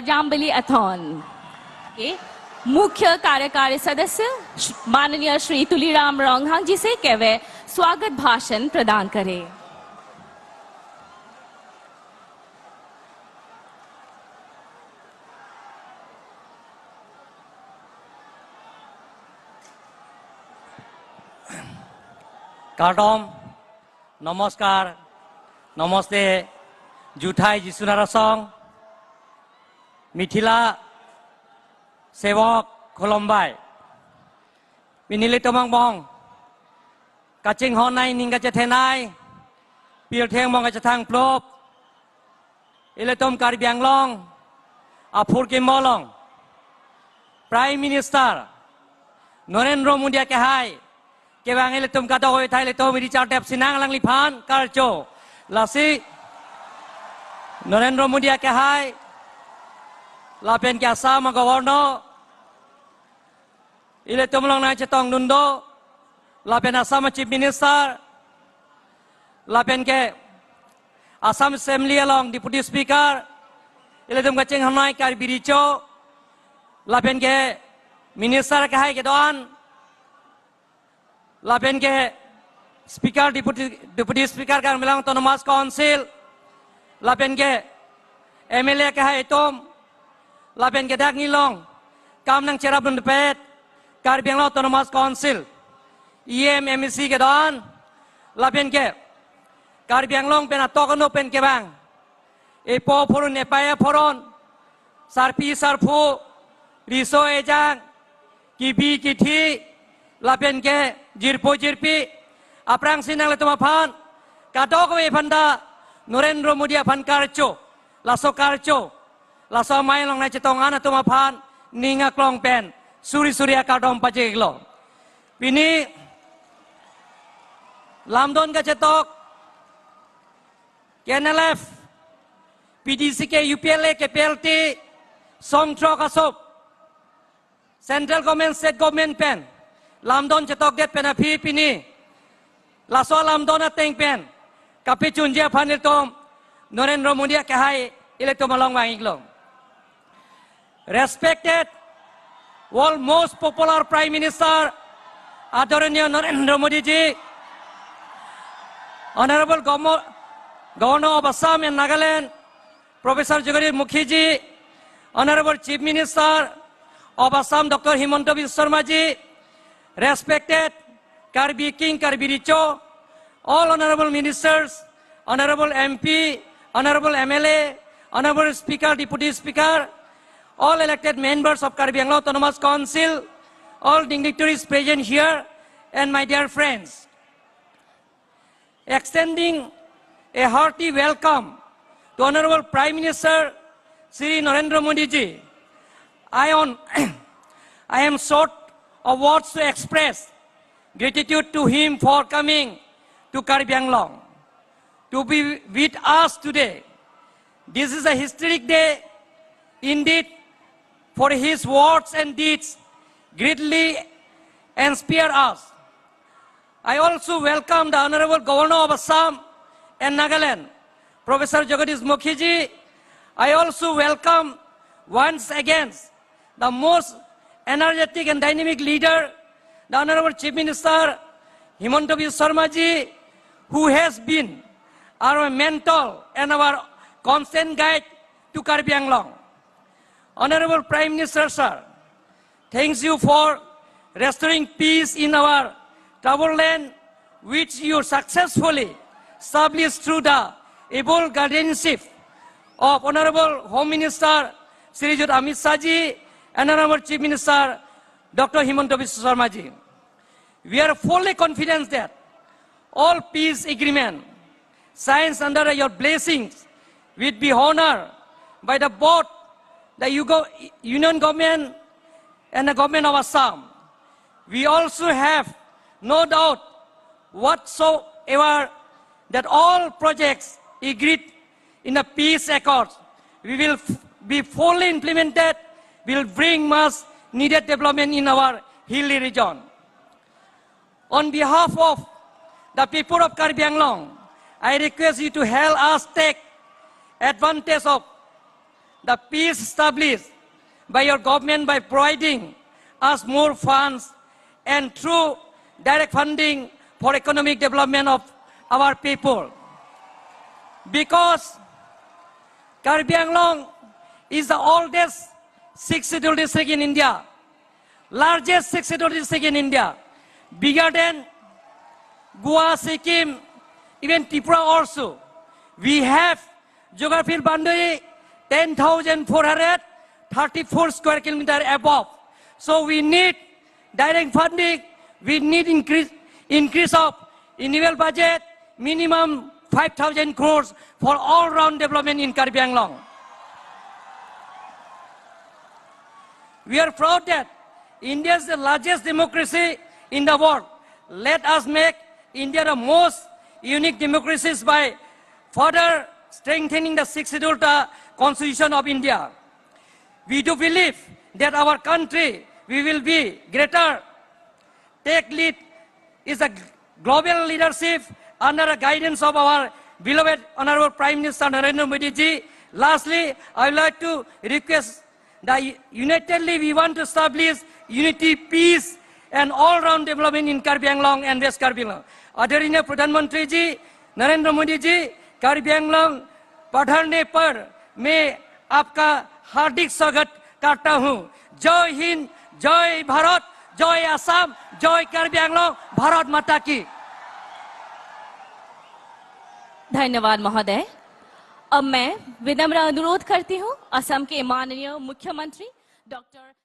जाम्बली अथॉन के मुख्य कार्यकारी सदस्य माननीय श्री तुलीराम रोंगहांग जी से के वे स्वागत भाषण प्रदान करें। Kardom, Namaskar, Namaste, Juthai Jisunarasong, Mithila, Sevok, Kolombai, Minili Tomang Bong, Kaching Honai Ningajatenai, Pilteng Mongajatang Plop, Iletom Karibiang Long, Apurkim Molong, Prime Minister, Narendra Modi Kahai, Kewang Iletum Katoy Thai Letom Richard Tep Sinang Lang Lipan, Karcho, Lasi, Narendra Modi Kahai, Lapen Kasama Governo, Iletum Long Nai Chetong Nundo, Lapen Assam Chief Minister, Lapen Ke Assam Assembly along Deputy Speaker, Iletum Kaching Hanai Karbiricho, Lapen Ke Minister Kahai Kedon, Lapen Ke Speaker Deputy Speaker Karmilang Autonomous Council, Lapen Ke MLA Kahai Tom, Lapen Ke Dak Nilong, Kamnang Cherabun Pet, Karbiang Autonomous Council, EMMC Kedon, Lapen Ke Karbiang Long Penatokono Pen Kebang, Epo Purun Epaya Poron, Sarpi Sarpu, Riso Ejang, Kibi Kiti, Lapen Ke Jirpo Jirpi, Aprang Sinang Letumapan, Katoko Epanda, Narendra Modi Apan Karcho, Laso Karcho, Laso Mai Long Nachetongan Tumapan, Ninga Klong Pen, Suri Surya Kadom Pajeglo. Pini Lamdon Gachetok, KNLF, PDCK, UPLA, KPLT, Songtro Kasop, Central Government, State Government Pen, Lamdon Chetok Det Pen Api Pini, Laso Lamdon Ateng Pen, Kapichunjia Paniltom, Narendra Modi Kahai, Iletom Along Wangiglong. Respected world most popular Prime Minister, Adorania Narendra Modi ji, Honorable Governor of Assam and Nagaland, Professor Jagadish Mukhi ji, Honorable Chief Minister of Assam, Dr. Himanta Biswa Sarma ji, respected Karbi King, Karbi Richo, all Honorable Ministers, Honorable MP, Honorable MLA, Honorable Speaker, Deputy Speaker, all elected members of Karbi Anglong Autonomous Council, all dignitaries present here, and my dear friends. Extending a hearty welcome to Honorable Prime Minister Shri Narendra Modi ji. I am short of words to express gratitude to him for coming to Karbi Anglong to be with us today. This is a historic day indeed, for his words and deeds greatly inspire us. I also welcome the Honorable Governor of Assam and Nagaland, Professor Jagadish Mukhi ji. I also welcome once again the most energetic and dynamic leader, the Honorable Chief Minister Himanta Biswa Sarma ji, who has been our mentor and our constant guide to Karbi Anglong. Honorable Prime Minister sir, thanks you for restoring peace in our troubled land, which you successfully established through the able guardianship of Honorable Home Minister Shri Jyoti Amit Shah ji and Honorable Chief Minister Dr. Himanta Biswa Sarma ji. We are fully confident that all peace agreement signed under your blessings will be honored by both the Union Government and the Government of Assam. We also have no doubt whatsoever that all projects agreed in the peace accords will be fully implemented, will bring much needed development in our hilly region. On behalf of the people of Karbi Anglong, I request you to help us take advantage of the peace established by your government by providing us more funds and through direct funding for economic development of our people. Because Karbi Anglong is the oldest 6th scheduled district in India, largest 6th scheduled district in India, bigger than Goa, Sikkim, even Tripura also. We have geographical boundary 10,434 square kilometer above. So we need direct funding, we need increase of annual budget, minimum 5,000 crores for all-round development in Karbi Anglong. We are proud that India is the largest democracy in the world. Let us make India the most unique democracies by further strengthening the 6th scheduled Constitution of India. We do believe that our country, we will be greater. Take lead is a global leadership under the guidance of our beloved Honorable Prime Minister Narendra Modi ji. Lastly, I would like to request that unitedly we want to establish unity, peace, and all-round development in Karbi Anglong and West Karbi Anglong. आदरणीय प्रधानमंत्री जी नरेंद्र मोदी जी, कार्बी आंगलोंग पधारने पर मैं आपका हार्दिक स्वागत करता हूं। जय हिंद, जय भारत, जय असम, जय कार्बी आंगलोंग, भारत माता की। धन्यवाद महोदय। अब मैं विनम्र अनुरोध करती हूं असम के माननीय मुख्यमंत्री डॉक्टर